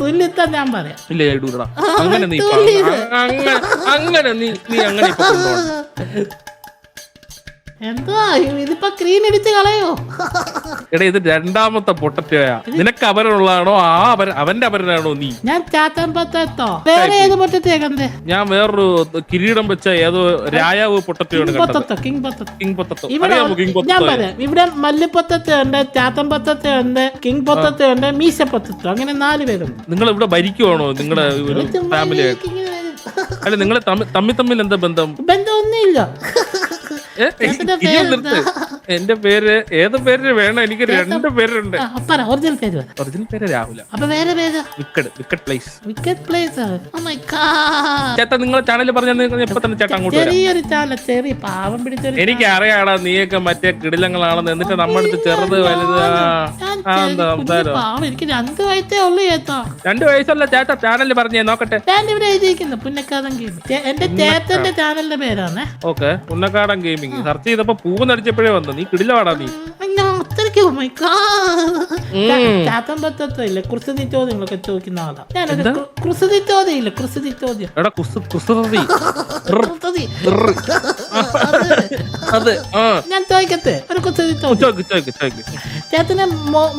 തുല്യത്താൻ ഞാൻ പറയാം. ഇല്ല ഇടൂടാ. അങ്ങനെ നീ അങ്ങനെ നീ അങ്ങനെ ഇപ്പൊ കൊണ്ടുപോകണം. എന്താ ഇതിപ്പോ ക്രീൻ അടിച്ച് കളയോ? എടാ ഇത് രണ്ടാമത്തെ പൊട്ടറ്റോയാ. നിനക്ക് അപരനുള്ളതാണോ അവന്റെ അപരനാണോ നീ? ഞാൻ ചാത്തൻ പൊട്ടറ്റോ. വേറെ ഏത് പൊട്ടറ്റോ? ഞാൻ വേറൊരു കിരീടം വെച്ച ഏതോ രായാവ് പൊട്ടറ്റോയാണ് കണ്ടത്. King potato. King potato. ഞാൻ പറയാം, ഇവിടെ മല്ലി പൊട്ടറ്റോ ഉണ്ട്, ചാത്തൻ പൊട്ടറ്റോ ഉണ്ട്, കിങ് പൊട്ടറ്റോ ഉണ്ട്, മീശ പൊട്ടറ്റോ, അങ്ങനെ 4 പേരുണ്ട്. നിങ്ങൾ ഇവിടെ ഭരിക്കുവാണോ നിങ്ങളുടെ ഒരു ഫാമിലി ആയിട്ട്? അല്ല നിങ്ങൾ തമ്മിൽ എന്താ ബന്ധം? ബന്ധമൊന്നുമില്ല. എന്റെ പേര് ഏത് പേര് വേണം? എനിക്ക് 2 പേരുണ്ട്. ഒറിജിനൽ പേര് രാഹുല. അപ്പൊ വേറെ പേര് വിക്കറ്റ് പ്ലേസ്. Wicket place. ചേട്ടാ നിങ്ങളെ ചാനൽ പറഞ്ഞ ഇപ്പൊ തന്നെ ചേട്ടാ അങ്ങോട്ട് ചെറിയൊരു ചാനൽ, ചെറിയ പാവം പിടിച്ചൊരു. എനിക്ക് അറിയാടാ നീയൊക്കെ മറ്റേ കിടിലങ്ങളാണെന്ന്. എന്നിട്ട് നമ്മുടെ ചെറുത് വലുത്. എനിക്ക് 2 വയസ്സേ ഉള്ളു ചേട്ടാ. 2 വയസ്സല്ല ചേട്ടാ ചാനൽ പറഞ്ഞേ നോക്കട്ടെ. ഞാൻ ഇവിടെ എഴുതിയിരിക്കുന്നു പുന്നക്കാടൻ ഗെയിമിംഗ്. എന്റെ ചേട്ടന്റെ ചാനലിന്റെ പേരാണ്. Okay Punnakkadan gaming. സെർച്ച് ചെയ്തപ്പോ പൂന്നടിച്ചപ്പോഴേ വന്നു. നീ കിടിലവാടാ നീ. ചാത്തൻ പറ്റത്തോ ഇല്ല. കുസൃതി ചോദ്യങ്ങളൊക്കെ ചോദിക്കുന്ന ആളാ ഞാനൊരു. കുസൃതി ചോദ്യം ഇല്ല, കുസൃതി ചോദ്യം. ഞാൻ ചോദിക്കട്ടെ ഒരു കുസൃതി ചോദ്യം. ചേട്ടന്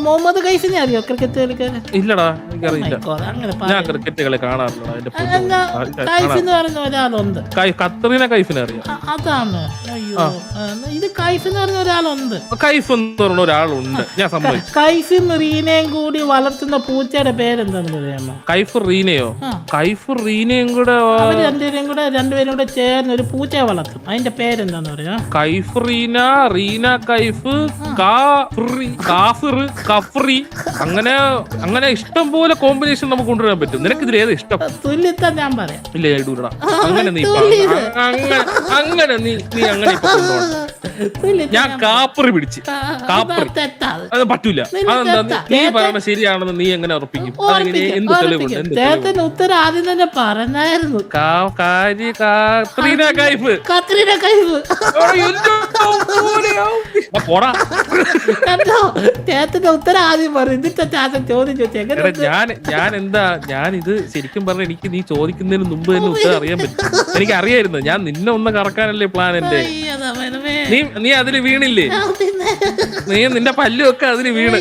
മുഹമ്മദ് കൈഫിനെ അറിയോ? ക്രിക്കറ്റ് കളിക്കാരൻ? ഇല്ലടാ എനിക്കറിയില്ല. അങ്ങനെ ഞാൻ ക്രിക്കറ്റ് കളി കാണാറില്ല. കൈഫ് എന്ന് പറയുന്ന ഒരാളുണ്ട്. ഖത്തറിനെ കൈഫിനെ അറിയാം. അതാണ്. അയ്യോ ഇത് കൈഫ് എന്ന് പറഞ്ഞ ഒരാളുണ്ട്. കൈഫ് എന്ന് പറഞ്ഞ ഒരാളുണ്ട്. ഞാൻ സമ്മതിച്ചു. കൈഫും റീനയും കൂടി വളർത്തുന്ന പൂച്ചയുടെ പേരെന്താന്ന് പറയാമോ? കൈഫ് റീനയോ? കൈഫ് റീനയും കൂടെ അവര് രണ്ടുപേരും കൂടെ ചേർന്ന് ഒരു പൂച്ചയെ വളർത്തും. അതിന്റെ പേരെന്താന്ന് പറയാ? കൈഫ് റീന, റീന കൈഫ്, കഫ്രി. അങ്ങനെ ഇഷ്ടം പോലെ കോമ്പിനേഷൻ നമുക്ക് കൊണ്ടുവരാൻ പറ്റും. നിനക്ക് ഇതിൽ ഏത് ഇഷ്ടം? തുല്യത്താൻ ഞാൻ പറയാം. ഇല്ല ഇടൂടാ. അങ്ങനെ നീ അങ്ങനെ നീ അങ്ങനെ ഇപ്പൊ കൊണ്ടുപോകണം. ഞാൻ കാപ്പറി പിടിച്ച് അത് പറ്റൂല. അതെന്താ നീ പറയണ ശരിയാണെന്ന് നീ എങ്ങനെ ഉറപ്പിക്കും? എന്ത് തെളിവുണ്ട്? ചേട്ടന് ഉത്തരം ആദ്യം തന്നെ പറഞ്ഞായിരുന്നു. ചേട്ടന്റെ ഉത്തരം ആദ്യം പറഞ്ഞു. എന്നിട്ട് ചേട്ടൻ ചോദ്യം ചോദിച്ചു. ഞാൻ ഇത് ശരിക്കും പറഞ്ഞ എനിക്ക് നീ ചോദിക്കുന്നതിന് മുമ്പ് തന്നെ ഉത്തരം അറിയാൻ പറ്റും. എനിക്ക് അറിയായിരുന്നു. ഞാൻ നിന്നെ ഒന്ന് കറക്കാനല്ലേ പ്ലാൻ എന്റെ. നീ അതില് വീണില്ലേ? നീ നിന്റെ പല്ലും ഒക്കെ അതില് വീണ്.